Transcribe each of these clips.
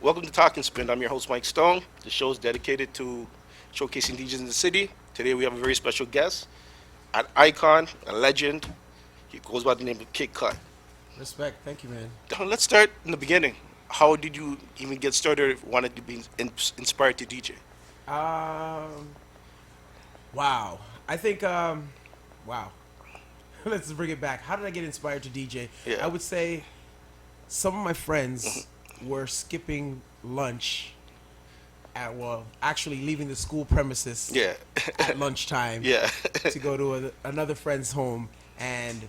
Welcome to Talk and Spin. I'm your host, Mike Stoan. The show is dedicated to showcasing DJs in the city. Today we have a very special guest, an icon, a legend. He goes by the name of Kid Kut. Respect. Thank you, man. Now, let's start in the beginning. How did you even get started, wanted to be inspired to DJ? Um, wow. I think, wow. Let's bring it back. How did I get inspired to DJ? Yeah. I would say some of my friends were skipping lunch actually leaving the school premises Yeah. at lunchtime Yeah. to go to another friend's home and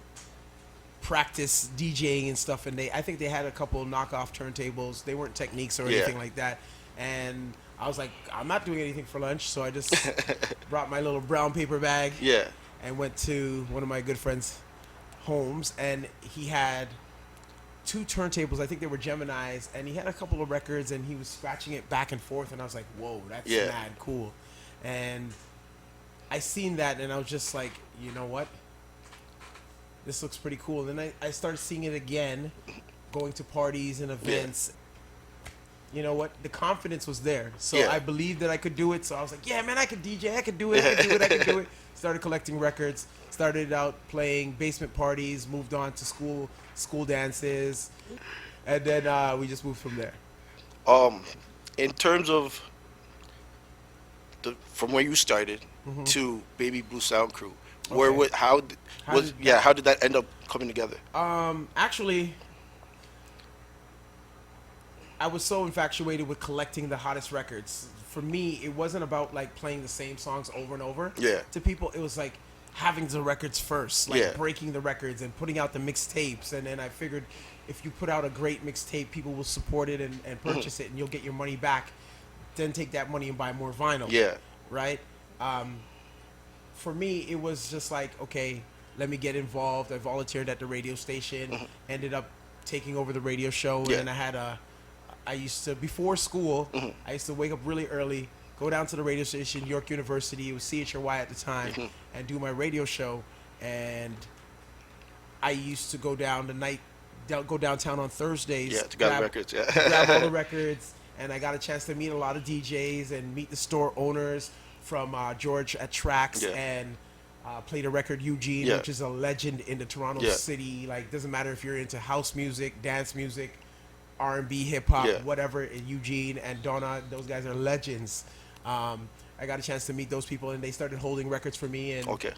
practice DJing and stuff. And I think they had a couple knockoff turntables. They weren't Techniques or Yeah. anything like that. And I was like, I'm not doing anything for lunch, so I just brought my little brown paper bag Yeah. and went to one of my good friends' homes, and he had two turntables. I think they were Geminis, and he had a couple of records, and he was scratching it back and forth, and I was like, whoa, that's Yeah. mad cool. And I seen that, and I was just like, you know what? This looks pretty cool. And then I started seeing it again, going to parties and events. You know what? The confidence was there. So Yeah. I believed that I could do it. So I was like, yeah, man, I could DJ. I could do it. I could do it. I could do it. Started collecting records. Started out playing basement parties. Moved on to school dances. And then we just moved from there. In terms of from where you started Mhm. to Baby Blue Soundcrew, Okay. how did that end up coming together? Actually, I was so infatuated with collecting the hottest records. For me, it wasn't about like playing the same songs over and over. Yeah. To people, it was like having the records first, like Yeah. breaking the records and putting out the mixtapes. And then I figured if you put out a great mixtape, people will support it and purchase it, and you'll get your money back. Then take that money and buy more vinyl. Yeah. Right? For me, it was just like, okay, let me get involved. I volunteered at the radio station, ended up taking over the radio show, Yeah. and then I used to, before school, I used to wake up really early, go down to the radio station, York University, it was CHRY at the time, and do my radio show. And I used to go go downtown on Thursdays. Yeah, to grab records. Yeah. Grab all the records, and I got a chance to meet a lot of DJs and meet the store owners from George at Trax, Yeah. and played a record Eugene, Yeah. which is a legend in the Toronto Yeah. city. Like, doesn't matter if you're into house music, dance music, R&B, hip hop, Yeah. whatever. Eugene and Donna, those guys are legends. I got a chance to meet those people, and they started holding records for me, and Okay.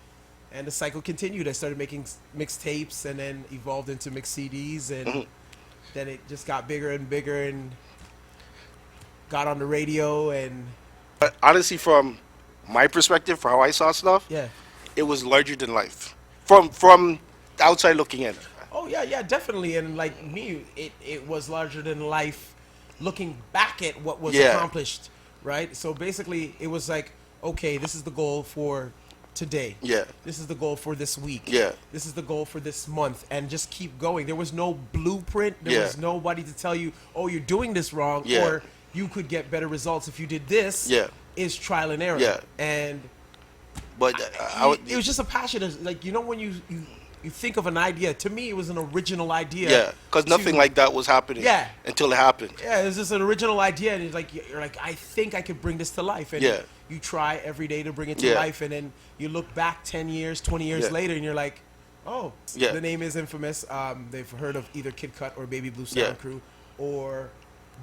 and the cycle continued. I started making mixtapes, and then evolved into mixed CDs, and then it just got bigger and bigger, and got on the radio, and But honestly, from my perspective, for how I saw stuff, yeah. it was larger than life. From the outside looking in. Oh yeah, definitely. And like me, it was larger than life. Looking back at what was Yeah. accomplished, right? So basically, it was like, okay, this is the goal for today. Yeah. This is the goal for this week. Yeah. This is the goal for this month, and just keep going. There was no blueprint. There Yeah. was nobody to tell you, oh, you're doing this wrong, Yeah. or you could get better results if you did this. Yeah. Is trial and error. Yeah. And But I would. it was just a passion. Like, you know, when you think of an idea, to me it was an original idea. Yeah, because nothing to- like that was happening. Yeah. Until it happened. Yeah, it's just an original idea, and it's like you're like, I think I could bring this to life, and Yeah. you try every day to bring it to Yeah. life, and then you look back 10 years, 20 years Yeah. later, and you're like, oh, Yeah. the name is infamous. They've heard of either Kid Kut or Baby Blue Yeah. Soundcrew, or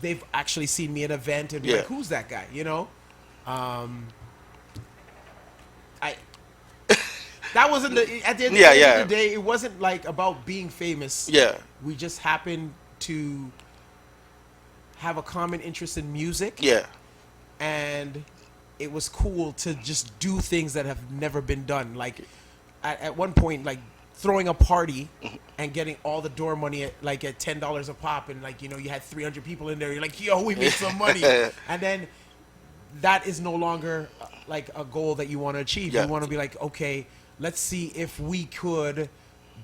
they've actually seen me at an event and be Yeah. like, who's that guy? You know, I. That wasn't at the end Yeah, of yeah. the day. It wasn't like about being famous. Yeah. We just happened to have a common interest in music, Yeah. and it was cool to just do things that have never been done. Like at one point, like throwing a party and getting all the door money at $10 a pop, and like, you know, you had 300 people in there. You're like, yo, we made some money, and then that is no longer like a goal that you want to achieve. Yeah. You want to be like, okay, let's see if we could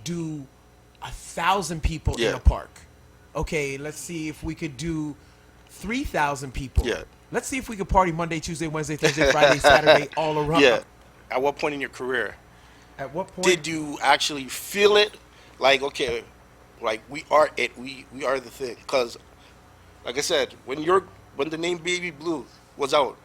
do 1,000 people in Yeah. a park. Okay, let's see if we could do 3,000 people. Yeah. Let's see if we could party Monday, Tuesday, Wednesday, Thursday, Friday, Saturday, all around. Yeah. At what point in your career At what point? did you actually feel it? Like, okay, like we are it. We are the thing. Because Like I said, when the name Baby Blue was out,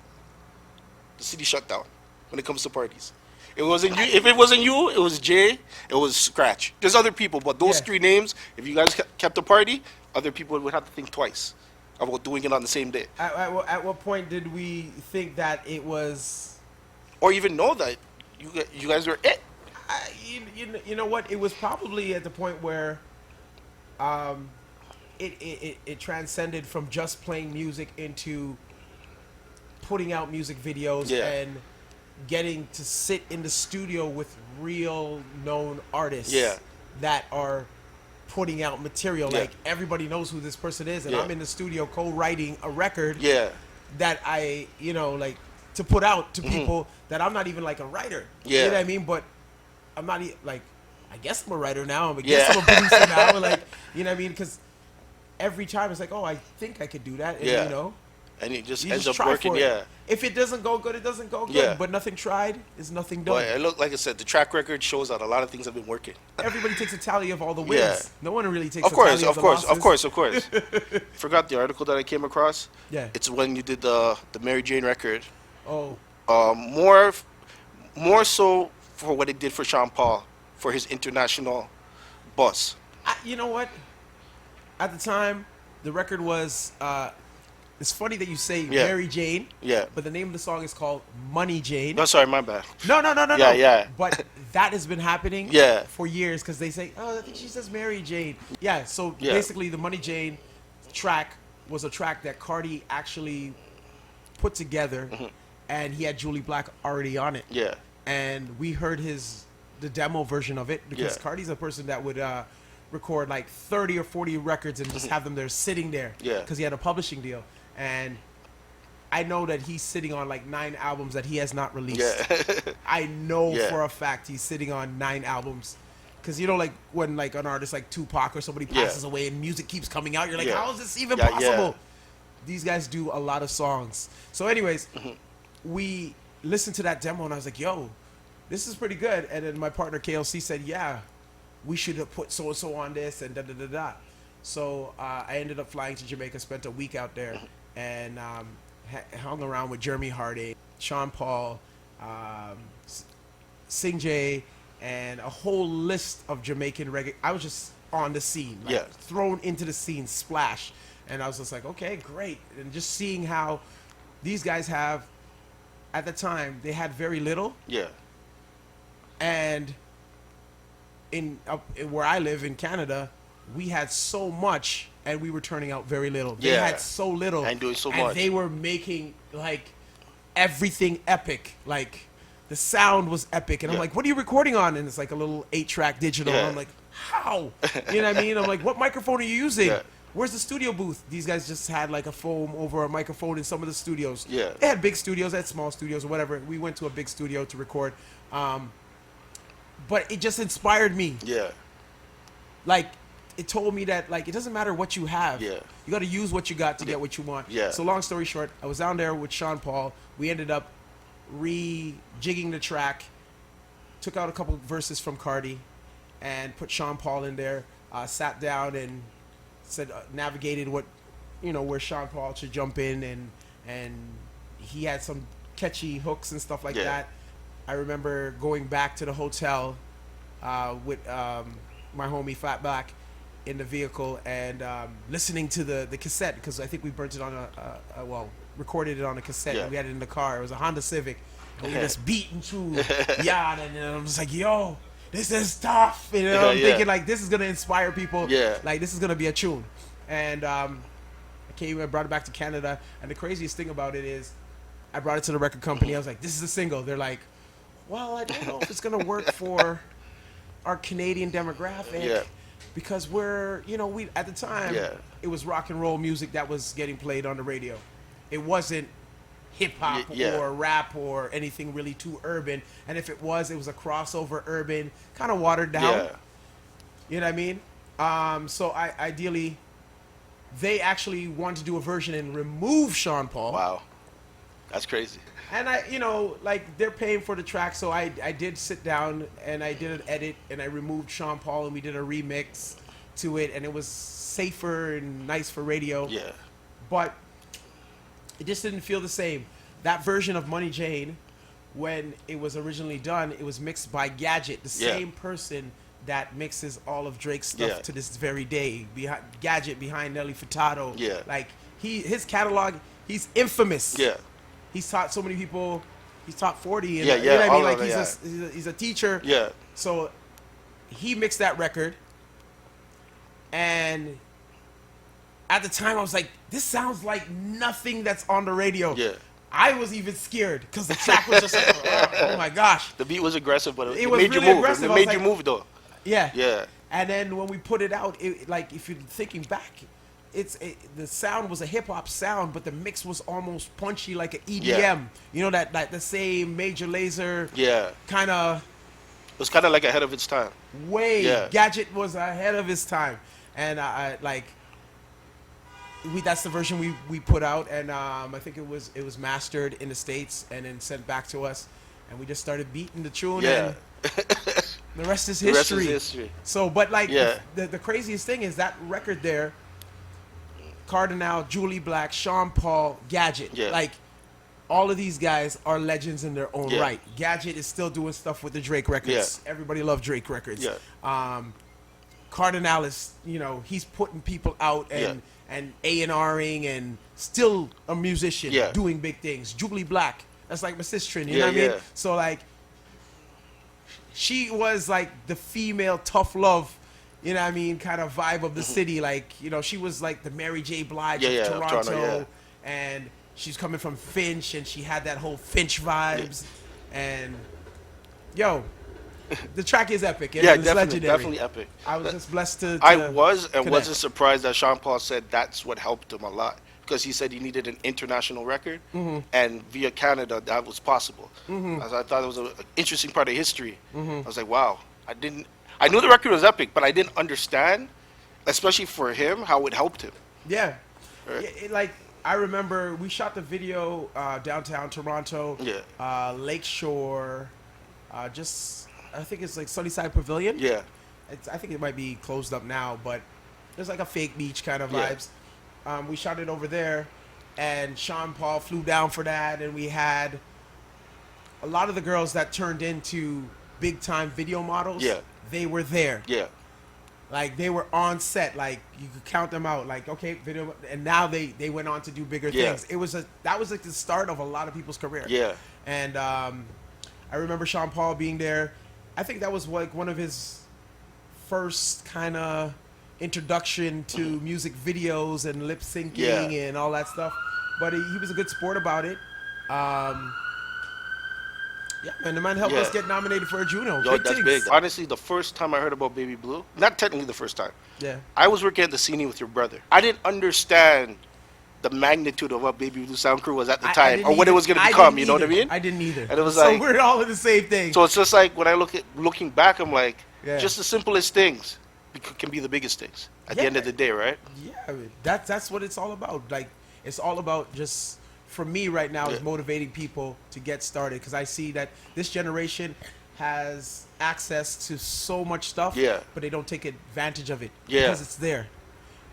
the city shut down when it comes to parties. It wasn't you. If it wasn't you, it was Jay. It was Scratch. There's other people, but those Yeah. three names, if you guys kept a party, other people would have to think twice about doing it on the same day, At what point did we think that it was? or even know that you guys were it. You know what? It was probably at the point where um, it transcended from just playing music into putting out music videos Yeah. and getting to sit in the studio with real known artists Yeah. that are putting out material. Yeah. Like everybody knows who this person is, and Yeah. I'm in the studio co-writing a record Yeah. that I, like to put out to people that I'm not even like a writer. You Yeah. know what I mean? But I'm not like, I guess I'm a writer now. I Yeah. guess I'm a producer now. Like, you know what I mean? Because every time it's like, oh, I think I could do that. And, Yeah. And it just you ends just up try working. for it. Yeah. If it doesn't go good, it doesn't go good. Yeah. But nothing tried is nothing done. But it look like I said, the track record shows that a lot of things have been working. Everybody takes a tally of all the wins. Yeah. No one really takes Of a course, tally of of course, the of losses. course, of course. Forgot the article that I came across. Yeah. It's when you did the Mary Jane record. Oh, More so for what it did for Sean Paul for his international buzz. you know what? At the time, the record was. It's funny that you say Yeah. Mary Jane. Yeah. But the name of the song is called Money Jane. No, sorry, my bad. No. Yeah, yeah. But that has been happening Yeah. for years because they say, oh, I think she says Mary Jane. Yeah, so Yeah. basically the Money Jane track was a track that Cardi actually put together, and he had Julie Black already on it. Yeah. And we heard the demo version of it because Yeah. Cardi's a person that would record like 30 or 40 records and just have them there sitting there Yeah. because he had a publishing deal. And I know that he's sitting on like 9 albums that he has not released. Yeah. I know Yeah. for a fact he's sitting on 9 albums. Because like when like an artist like Tupac or somebody Yeah. passes away and music keeps coming out, you're like, Yeah. how is this even Yeah, possible? yeah. These guys do a lot of songs. So anyways, Mm-hmm. we listened to that demo and I was like, yo, this is pretty good. And then my partner KLC said, yeah, we should have put so-and-so on this and da-da-da-da. So I ended up flying to Jamaica, spent a week out there, and hung around with Jeremy Harding, Sean Paul, Sing J, and a whole list of Jamaican reggae. I was just on the scene, like, Yeah. thrown into the scene, splash. And I was just like, okay, great. And just seeing how these guys have, at the time, they had very little. Yeah. And where I live in Canada, we had so much and we were turning out very little. They Yeah. had so little And doing so and much. they were making like everything epic. Like the sound was epic. And I'm Yeah. like, what are you recording on? And it's like a little 8-track digital. Yeah. And I'm like, how? You know what I mean? I'm like, what microphone are you using? Yeah. Where's the studio booth? These guys just had like a foam over a microphone in some of the studios. Yeah. They had big studios, they had small studios or whatever. We went to a big studio to record. But it just inspired me. Yeah. Like, it told me that, like, it doesn't matter what you have. Yeah. You got to use what you got to get what you want. Yeah. So long story short, I was down there with Sean Paul. We ended up rejigging the track, took out a couple verses from Cardi, and put Sean Paul in there. Sat down and said, navigated where Sean Paul should jump in, and he had some catchy hooks and stuff like Yeah. that. I remember going back to the hotel with my homie Fatback in the vehicle and listening to the cassette because I think we burnt it on recorded it on a cassette. Yeah. And we had it in the car. It was a Honda Civic. And we were just beating through yard, and I'm just like, yo, this is tough. You know, I'm Yeah. thinking like this is gonna inspire people. Yeah. Like this is gonna be a tune. And I came and brought it back to Canada. And the craziest thing about it is, I brought it to the record company. I was like, this is a single. They're like, well, I don't know if it's gonna work for our Canadian demographic. Yeah. Because we're, we at the time, Yeah. it was rock and roll music that was getting played on the radio. It wasn't hip hop Yeah. or rap or anything really too urban. And if it was a crossover urban, kind of watered down. Yeah. You know what I mean? So ideally, they actually wanted to do a version and remove Sean Paul. Wow. That's crazy. And like they're paying for the track, so I did sit down and I did an edit and I removed Sean Paul and we did a remix to it, and it was safer and nice for radio. Yeah. but it just didn't feel the same. That version of Money Jane, when it was originally done, it was mixed by Gadget, the same person that mixes all of Drake's stuff to this very day. Gadget behind Nelly Furtado. Yeah. Like his catalog, he's infamous. Yeah. He's taught so many people. He's taught 40. And, Yeah, you know what I mean? all Like of he's a teacher. Yeah. So he mixed that record, and at the time I was like, this sounds like nothing that's on the radio. Yeah. I was even scared because the track was just like, oh my gosh. The beat was aggressive, but it was made really you move. aggressive. It I was made you like- move, though. Yeah. Yeah. And then when we put it out, like if you're thinking back, the sound was a hip hop sound, but the mix was almost punchy like an EDM. Yeah. You know that the same Major Lazer Yeah. kind of It was kind of like ahead of its time. way. Yeah. Gadget was ahead of his time, and that's the version we put out, and I think it was mastered in the States and then sent back to us, and we just started beating the tune. Yeah. And the rest is The rest history. is history. So, but like Yeah. the craziest thing is that record there, Cardinal, Julie Black, Sean Paul, Gadget, Yeah. like all of these guys are legends in their own Yeah. right. Gadget is still doing stuff with the Drake records. Yeah. Everybody loved Drake records. Yeah. Cardinal is, he's putting people out and A&Ring and still a musician doing big things. Julie Black, that's like my sister, you know what I mean? Yeah. So like, she was like the female tough love, you know what I mean, kind of vibe of the city. Like, she was like the Mary J. Blige of Toronto, and she's coming from Finch, and she had that whole Finch vibes. And the track is epic. Yeah, It's definitely, legendary. definitely epic. I was just blessed to I was and connect. wasn't surprised that Sean Paul said that's what helped him a lot, because he said he needed an international record, and via Canada that was possible. I thought it was an interesting part of history. I was like, wow, I knew the record was epic, but I didn't understand, especially for him, how it helped him. Yeah. Right. Like, I remember we shot the video downtown Toronto, Lakeshore, I think it's like Sunnyside Pavilion. Yeah. I think it might be closed up now, but there's like a fake beach kind of Yeah. vibes. We shot it over there, and Sean Paul flew down for that, and we had a lot of the girls that turned into big time video models. Yeah. They were there. Yeah. Like, they were on set. Like, you could count them out. Like, okay, video, and now they went on to do bigger Yeah. things. That was like the start of a lot of people's career. Yeah. And I remember Sean Paul being there. I think that was like one of his first kind of introduction to music videos and lip syncing and all that stuff. But he was a good sport about it. And the man helped us get nominated for a Juno. Yo, Big that's things. big. Honestly, the first time I heard about Baby Blue, not technically the first time, I was working at the Cine with your brother. I didn't understand the magnitude of what Baby Blue Soundcrew was at the time, or what it was going to become. You know what I mean? I didn't either. And it was so like, we're all in the same thing. so it's just like when I looking back, I'm like, Yeah. just the simplest things can be the biggest things at the end of the day, right? Yeah, I mean, that's what it's all about. Like, it's all about just, for me right now, is motivating people to get started, because I see that this generation has access to so much stuff, but they don't take advantage of it because it's there,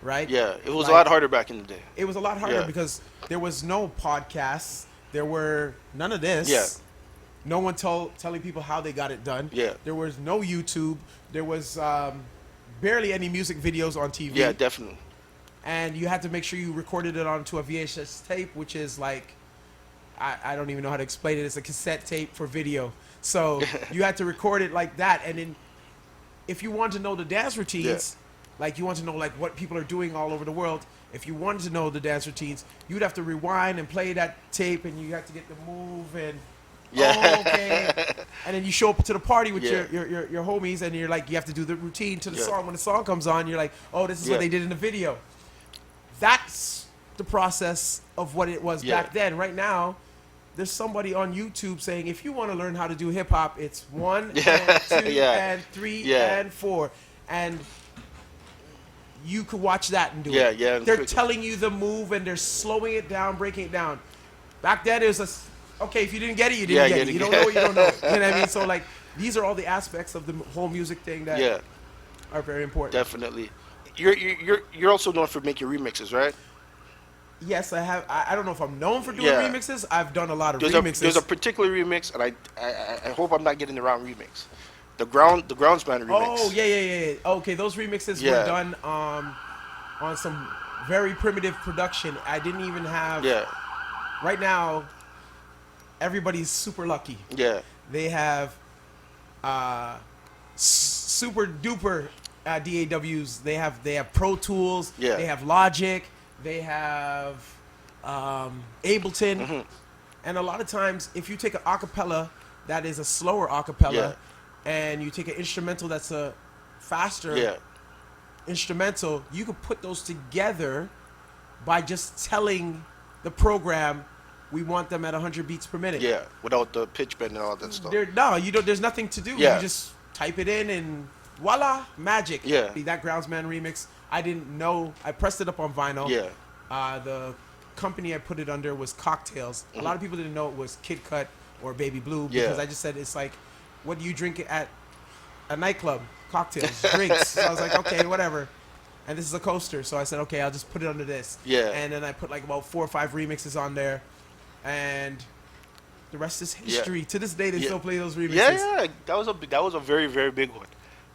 right? Yeah, it was Like, a lot harder back in the day. It was a lot harder Yeah. because there was no podcasts, there were none of this. Yeah. No one telling people how they got it done. Yeah. There was no YouTube. There was barely any music videos on TV. Yeah, definitely. And you had to make sure you recorded it onto a VHS tape, which is like, I don't even know how to explain it. It's a cassette tape for video. So you had to record it like that. And then if you want to know the dance routines, like you want to know like what people are doing all over the world, if you wanted to know the dance routines, you'd have to rewind and play that tape, and you have to get the move and okay. And then you show up to the party with your homies, and you're like, you have to do the routine to the song. When the song comes on, you're like, oh, this is what they did in the video. That's the process of what it was back then. Right now, there's somebody on YouTube saying, if you want to learn how to do hip hop, it's 1 and 2 and 3 and 4, and you could watch that and do it. Yeah. They're telling you the move, and they're slowing it down, breaking it down. Back then, it was okay, if you didn't get it, you didn't get it. You don't know it, you don't know it. You know what I mean? So, like, these are all the aspects of the whole music thing that are very important. Definitely. You're also known for making remixes, right? Yes, I have. I don't know if I'm known for doing Yeah. remixes. I've done a lot of There's remixes. there's a particular remix, and I hope I'm not getting the wrong remix. The groundsman remix. Oh yeah. Okay, those remixes Yeah. were done on some very primitive production. I didn't even have. Yeah. Right now, everybody's super lucky. Yeah. They have super duper DAWs. They have Pro Tools. Yeah. They have Logic. They have Ableton. Mm-hmm. And a lot of times, if you take an acapella that is a slower acapella, Yeah. and you take an instrumental that's a faster Yeah. instrumental, you could put those together by just telling the program we want them at 100 beats per minute. Yeah. Without the pitch bend and all that stuff. You don't. There's nothing to do. Yeah. You just type it in and voila, magic. Yeah. That Groundsman remix, I didn't know. I pressed it up on vinyl. Yeah. The company I put it under was Cocktails. A lot of people didn't know it was Kid Kut or Baby Blue because Yeah. I just said it's like, what do you drink at a nightclub? Cocktails, drinks. So I was like, okay, whatever. And this is a coaster, so I said, okay, I'll just put it under this. Yeah. And then I put like about 4 or 5 remixes on there, and the rest is history. To this day, they still play those remixes. Yeah. That was a very, very big one.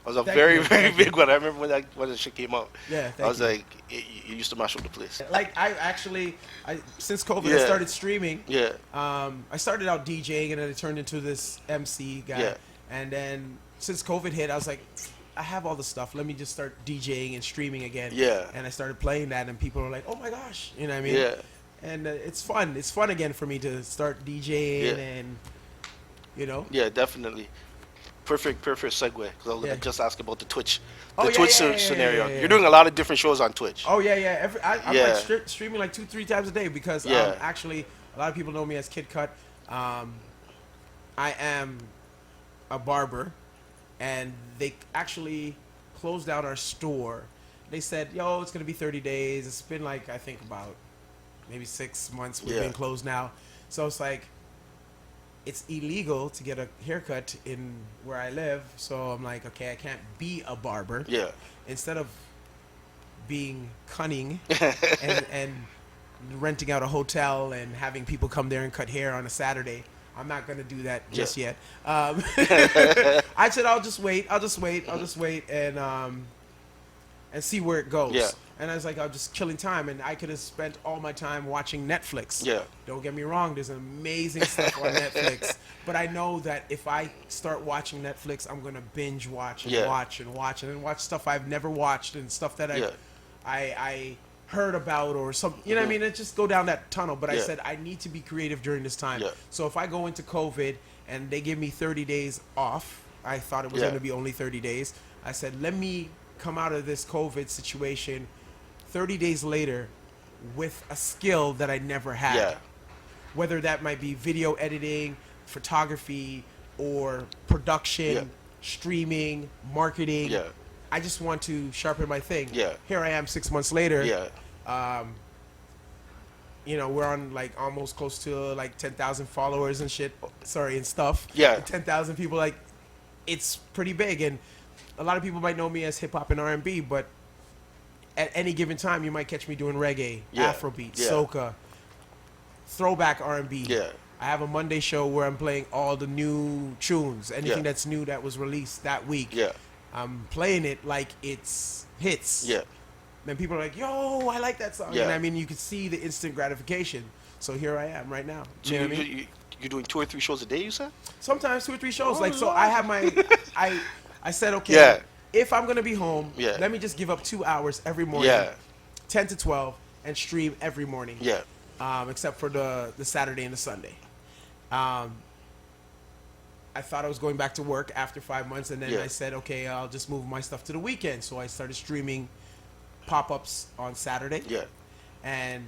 It was a Thank very, you. very Thank you. big one. I remember when that shit came out. Yeah, I thank was you. like, it used to mash up the place. Like I since COVID, I Yeah. started streaming. Yeah. I started out DJing, and then it turned into this MC guy. Yeah. And then since COVID hit, I was like, I have all the stuff. Let me just start DJing and streaming again. Yeah. And I started playing that, and people were like, "Oh my gosh," you know what I mean? Yeah. And it's fun. It's fun again for me to start DJing Yeah. and, you know. Yeah, definitely. Perfect segue. Because I was Yeah. gonna just ask about the Twitch, Oh, yeah, Twitch yeah, scenario. yeah. You're doing a lot of different shows on Twitch. Oh yeah. I'm Yeah. like streaming like 2-3 times a day because Yeah. actually a lot of people know me as Kid Kut. I am a barber, and they actually closed down our store. They said, "Yo, it's gonna be 30 days." It's been like I think about maybe 6 months we've Yeah. been closed now. So it's like it's illegal to get a haircut in where I live. So I'm like, okay, I can't be a barber. Yeah. Instead of being cunning and renting out a hotel and having people come there and cut hair on a Saturday, I'm not gonna do that just yet. I said I'll just wait and see where it goes. Yeah. And I was like, I'm just killing time, and I could have spent all my time watching Netflix. Yeah. Don't get me wrong, there's amazing stuff on Netflix, but I know that if I start watching Netflix, I'm gonna binge watch and Yeah. watch and watch stuff I've never watched and stuff that Yeah. I heard about or some, you know what I mean? It just go down that tunnel. But I Yeah. said I need to be creative during this time. Yeah. So if I go into COVID and they give me 30 days off, I thought it was Yeah. going to be only 30 days. I said, let me come out of this COVID situation 30 days later with a skill that I never had. Yeah. Whether that might be video editing, photography, or production, Yeah. streaming, marketing. Yeah. I just want to sharpen my thing. Yeah. Here I am 6 months later. Yeah. You know, we're on like almost close to like 10,000 followers and shit. Sorry, and stuff. Yeah. 10,000 people, like, it's pretty big. And a lot of people might know me as hip hop and R&B, but at any given time, you might catch me doing reggae, Yeah. Afrobeat, Yeah. soca, throwback R&B. Yeah. I have a Monday show where I'm playing all the new tunes, anything Yeah. that's new that was released that week. Yeah. I'm playing it like it's hits. Yeah. And people are like, yo, I like that song. Yeah. And I mean, you can see the instant gratification. So here I am right now. So You know what I mean? you're doing 2 or 3 shows a day, you said? Sometimes 2 or 3 shows. Oh, like, so Lord. I have my, I said, okay, Yeah. if I'm going to be home, Yeah. let me just give up 2 hours every morning, Yeah. 10 to 12, and stream every morning. Yeah. Except for the Saturday and the Sunday. I thought I was going back to work after 5 months, and then Yeah. I said, okay, I'll just move my stuff to the weekend. So I started streaming pop-ups on Saturday Yeah. and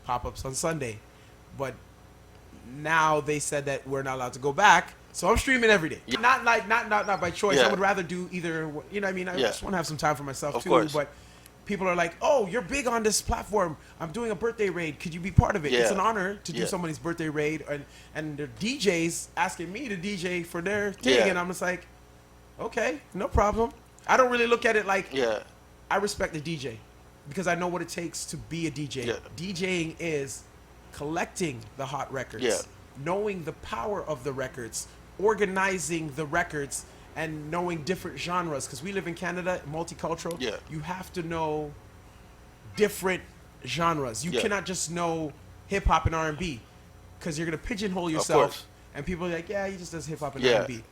pop-ups on Sunday. But now they said that we're not allowed to go back, so I'm streaming every day. Yeah. Not by choice. Yeah. I would rather do either. You know what I mean? I Yeah. just want to have some time for myself Of too. course. But people are like, "Oh, you're big on this platform. I'm doing a birthday raid. Could you be part of it?" It's Yeah. an honor to do Yeah. somebody's birthday raid, and the DJs asking me to DJ for their thing, Yeah. and I'm just like, "Okay, no problem." I don't really look at it like Yeah. I respect the DJ. because I know what it takes to be a DJ. Yeah. DJing is collecting the hot records, Yeah. knowing the power of the records, organizing the records, and knowing different genres. Because we live in Canada, multicultural. Yeah. You have to know different genres. You Yeah. cannot just know hip hop and R&B, because you're gonna pigeonhole yourself, course. and people are like, yeah, he just does hip hop and Yeah. R&B.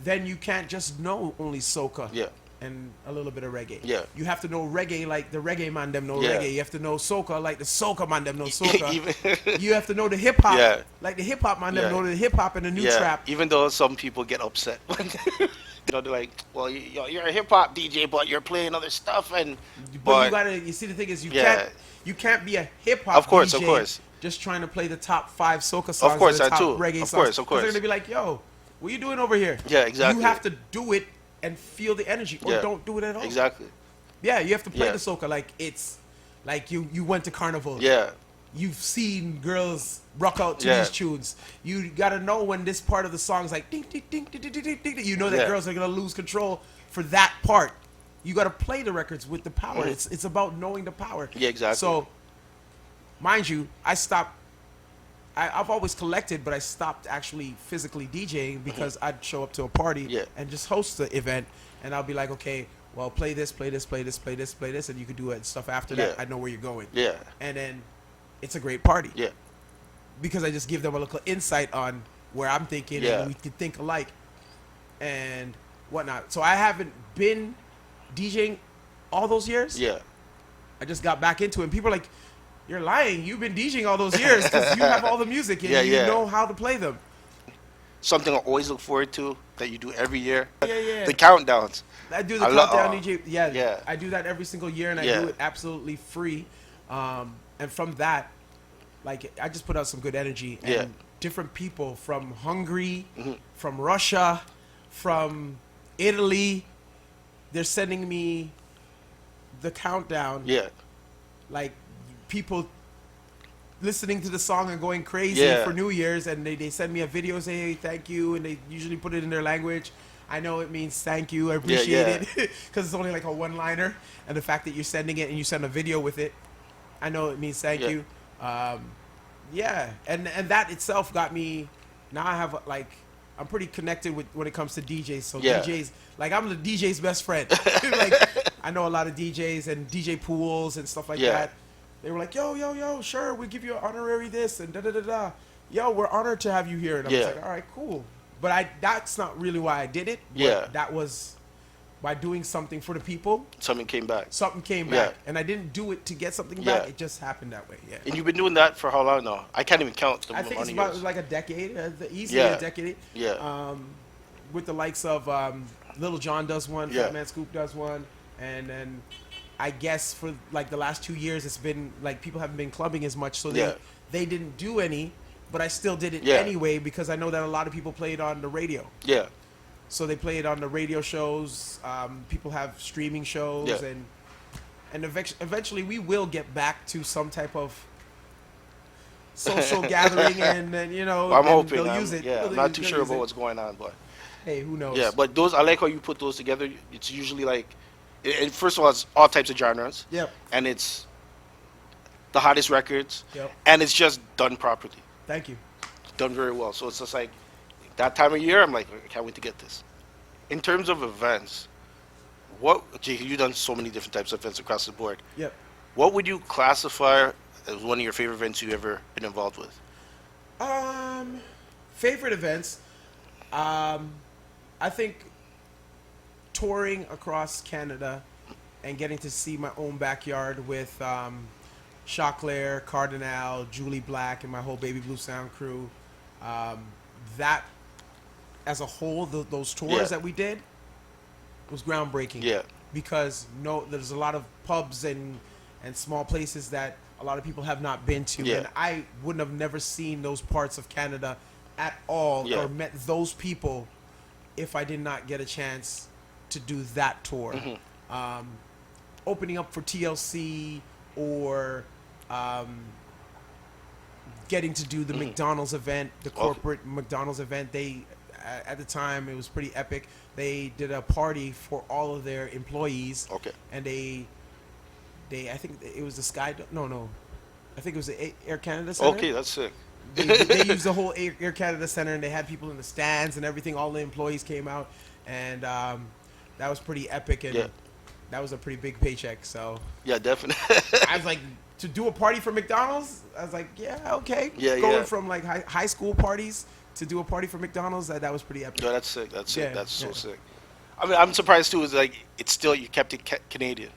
Then you can't just know only soca. Yeah. And a little bit of reggae. Yeah. You have to know reggae like the reggae man them know Yeah. reggae. You have to know soca like the soca man them know soca. Even- You have to know the hip hop Yeah. like the hip hop man them Yeah. know the hip hop and the new yeah. trap. Even though some people get upset. They're like, well, you're a hip hop DJ, but you're playing other stuff, and But you gotta. You see, the thing is, Yeah. you can't be a hip hop. Of course, DJ of course. just trying to play the top 5 soca songs. Of course, or the I top too. reggae Of songs. course, of 'Cause they're course. gonna be like, yo, what you doing over here? Yeah, exactly. You have to do it and feel the energy, or Yeah. don't do it at all. Exactly. Yeah, you have to play Yeah. the soca like it's like you went to carnival. Yeah. You've seen girls rock out to Yeah. these tunes. You gotta know when this part of the song is like ding ding ding ding ding ding ding. You know that Yeah. girls are gonna lose control for that part. You gotta play the records with the power. It's about knowing the power. Yeah, exactly. So, mind you, I stopped. I've always collected, but I stopped actually physically DJing because I'd show up to a party Yeah. and just host the event, and I'll be like, okay, well, play this, play this, play this, play this, play this, and you can do it stuff after that. Yeah. I know where you're going. Yeah. And then it's a great party. Yeah. Because I just give them a little insight on where I'm thinking, Yeah. and we can think alike and whatnot. So I haven't been DJing all those years. Yeah. I just got back into it. And people are like, you're lying. You've been DJing all those years because you have all the music and Yeah, you yeah. know how to play them. Something I always look forward to that you do every year. Yeah. The countdowns. I do the I lo- countdown oh, DJ. Yeah, yeah. I do that every single year, and I Yeah. do it absolutely free. And from that, like, I just put out some good energy. And Yeah. different people from Hungary, Mm-hmm. from Russia, from Italy, they're sending me the countdown. Yeah. Like, people listening to the song and going crazy Yeah. for New Year's, and they send me a video saying, hey, thank you, and they usually put it in their language. I know it means thank you, I appreciate yeah. it, because it's only like a one-liner, and the fact that you're sending it and you send a video with it, I know it means thank Yeah. you. Yeah, and that itself got me, now I have, like, I'm pretty connected with when it comes to DJs, so Yeah. DJs, like, I'm the DJ's best friend. Like, I know a lot of DJs and DJ pools and stuff like Yeah. that. They were like, yo, sure, we'll give you an honorary this and da-da-da-da. Yo, we're honored to have you here. And I was Yeah. like, all right, cool. But that's not really why I did it. But Yeah. that was by doing something for the people, Something came back. something came Yeah. back. And I didn't do it to get something Yeah. back. It just happened that way, yeah. And you've been doing that for how long now? I can't even count the I think it's amount of about years. like a decade, easily Yeah. a decade. Yeah. With the likes of Little John does one, Yeah. Fat Man Scoop does one, and then I guess for like the last 2 years, it's been like people haven't been clubbing as much, so Yeah. they didn't do any, but I still did it Yeah. anyway because I know that a lot of people play it on the radio. Yeah. So they play it on the radio shows. People have streaming shows, Yeah. and eventually we will get back to some type of social gathering, and you know, I'm and hoping. they'll use it. Yeah, They'll I'm not use- too they'll sure use about it. what's going on, but Hey, who knows? yeah. But those, I like how you put those together. It's usually like, first of all, it's all types of genres, Yep. and it's the hottest records, Yep. and it's just done properly, Thank you. done very well. So it's just like that time of year. I'm like, I can't wait to get this. In terms of events, you've done so many different types of events across the board. Yep. What would you classify as one of your favorite events you've ever been involved with? Favorite events. I think touring across Canada and getting to see my own backyard with Choclair, Cardinal, Julie Black, and my whole Baby Blue Soundcrew. That, as a whole, those tours Yeah. that we did was groundbreaking. Yeah. Because there's a lot of pubs and small places that a lot of people have not been to, Yeah. and I wouldn't have never seen those parts of Canada at all, Yeah. or met those people if I did not get a chance to do that tour. Mm-hmm. Opening up for TLC, or getting to do the McDonald's event, the corporate McDonald's event. They, at the time, it was pretty epic. They did a party for all of their employees, Okay. and they I think it was the Sky. No. I think it was the Air Canada Center. Okay, that's sick. They used the whole Air Canada Center, and they had people in the stands and everything. All the employees came out, and that was pretty epic, and Yeah. that was a pretty big paycheck. So Yeah, definitely. I was like, to do a party for McDonald's, I was like, yeah, okay. Yeah, Going yeah. from like high school parties to do a party for McDonald's, that was pretty epic. Yo, that's sick. That's sick. Yeah, That's so yeah. sick. I mean, I'm surprised too. Is like it's still you kept it Canadian.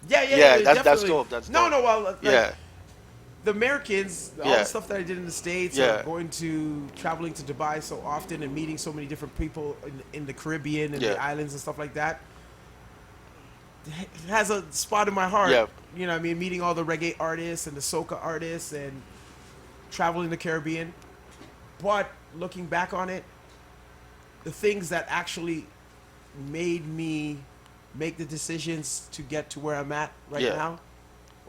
Yeah, That's definitely. dope. That's no, dope. well, like, Yeah, the Americans, all Yeah. the stuff that I did in the States, Yeah. traveling to Dubai so often and meeting so many different people in the Caribbean and Yeah. the islands and stuff like that, it has a spot in my heart. Yeah. You know what I mean? Meeting all the reggae artists and the soca artists and traveling the Caribbean. But looking back on it, the things that actually made me make the decisions to get to where I'm at right Yeah. now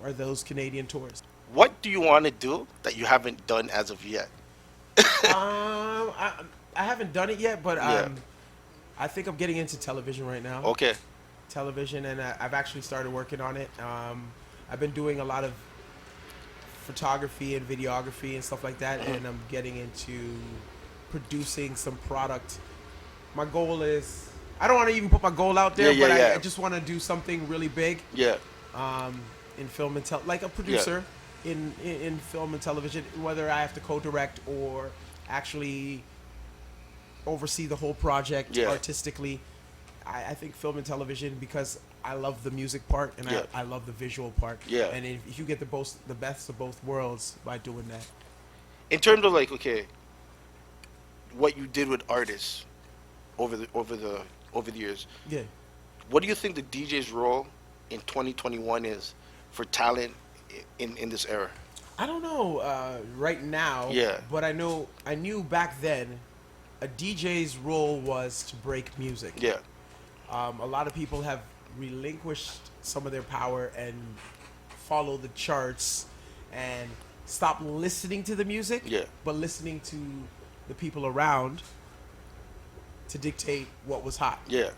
are those Canadian tours. what do you want to do that you haven't done as of yet? I haven't done it yet, but Yeah. I think I'm getting into television right now. Okay. Television, and I've actually started working on it. I've been doing a lot of photography and videography and stuff like that, and I'm getting into producing some product. My goal is, I don't want to even put my goal out there, Yeah, but yeah. I just want to do something really big Yeah. in film and like a producer in film and television, whether I have to co-direct or actually oversee the whole project Yeah. artistically. I think film and television, because I love the music part and Yeah. I love the visual part. Yeah. And if you get the best of both worlds by doing that. In terms of like, okay, what you did with artists over the years, Yeah. what do you think the DJ's role in 2021 is for talent in this era? I don't know right now. Yeah. But I knew back then a DJ's role was to break music. Yeah. A lot of people have relinquished some of their power and follow the charts and stop listening to the music, Yeah. but listening to the people around to dictate what was hot. Yeah.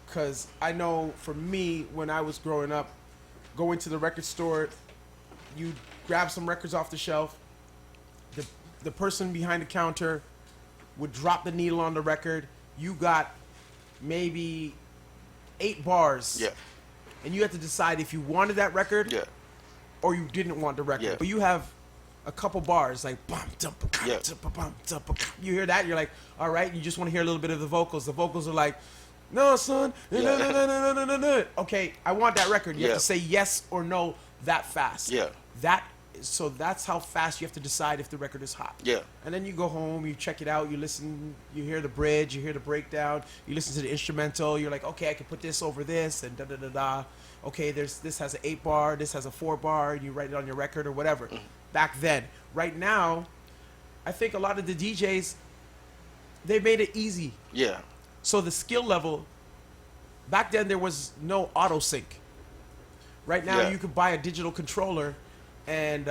Because I know for me, when I was growing up, going to the record store, you grab some records off the shelf, the person behind the counter would drop the needle on the record. You got maybe 8 bars. Yeah. And you had to decide if you wanted that record Yeah. or you didn't want the record. Yeah. But you have a couple bars like bum, dum, ba, Yeah. dum, ba, bum, dum, ba. You hear that, you're like, all right, you just want to hear a little bit of the vocals. The vocals are like, no, son, no, Yeah. no, no, no, no, no, no. Okay, I want that record. You Yeah. have to say yes or no that fast. Yeah. So that's how fast you have to decide if the record is hot. Yeah. And then you go home, you check it out, you listen, you hear the bridge, you hear the breakdown, you listen to the instrumental, you're like, okay, I can put this over this, and da-da-da-da. Okay, this has an 8 bar, this has a 4 bar, and you write it on your record or whatever. Back then. Right now, I think a lot of the DJs, they made it easy. Yeah. So the skill level, back then there was no auto sync. Right now Yeah. you could buy a digital controller and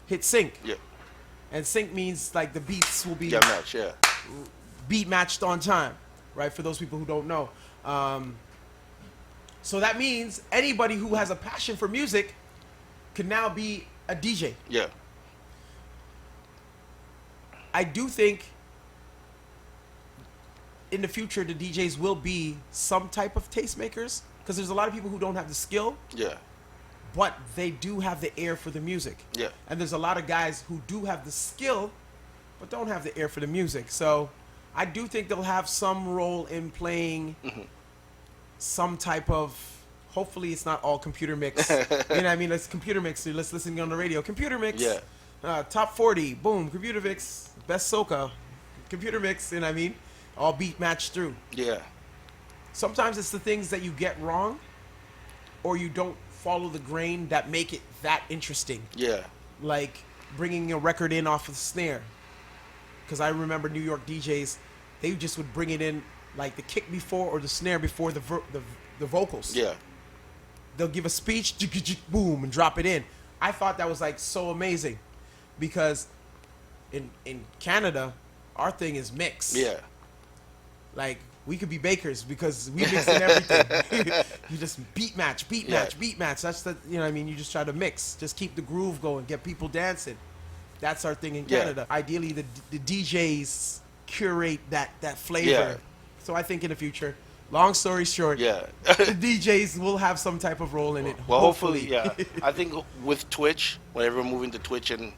hit sync. Yeah. And sync means like the beats will be Yeah. Match. Yeah. beat matched on time, right? For those people who don't know. So that means anybody who has a passion for music can now be a DJ. Yeah. I do think in the future the DJs will be some type of tastemakers, because there's a lot of people who don't have the skill, Yeah. but they do have the ear for the music. Yeah. And there's a lot of guys who do have the skill, but don't have the ear for the music. So I do think they'll have some role in playing some type of, hopefully it's not all computer mix. You know what I mean? Let's computer mix. Let's listen on the radio. Computer mix. Yeah. Top 40. Boom. Computer mix. Best soca. Computer mix. You know what I mean? All beat matched through. Yeah. Sometimes it's the things that you get wrong or you don't follow the grain that make it that interesting. Yeah. Like bringing a record in off of the snare. Because I remember New York DJs, they just would bring it in like the kick before or the snare before the vocals. Yeah. They'll give a speech, boom, and drop it in. I thought that was like so amazing because in Canada, our thing is mix. Yeah. Like we could be bakers because we mix in everything. You just beat match. That's the, you know what I mean? You just try to mix. Just keep the groove going. Get people dancing. That's our thing in Canada. Ideally, the DJs curate that flavor. Yeah. So I think in the future, long story short, Yeah. the DJs will have some type of role in it. Well, hopefully, yeah. I think with Twitch, whenever we're moving to Twitch, and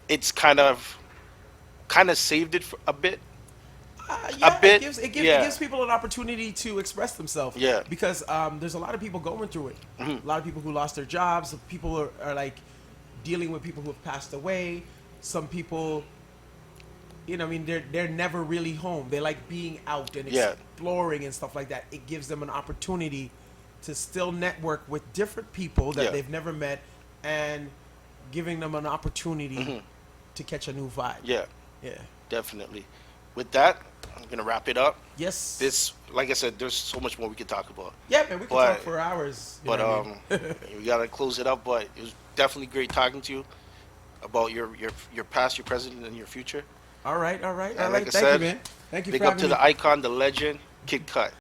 it's kind of saved it for a bit. Yeah, a bit. It gives people an opportunity to express themselves. Yeah. Because there's a lot of people going through it. A lot of people who lost their jobs. People are like dealing with people who have passed away. Some people, you know, I mean, they're never really home. They like being out and exploring and stuff like that. It gives them an opportunity to still network with different people that they've never met, and giving them an opportunity to catch a new vibe. Yeah. Yeah. Definitely. With that, I'm gonna wrap it up. Yes. This, like I said, there's so much more we could talk about. Yeah, man, we can talk for hours. But we gotta close it up. But it was definitely great talking to you about your past, your present, and your future. All right. Like I Thank said, you, man. Thank you big for up having to me. the icon, the legend, Kid Kut.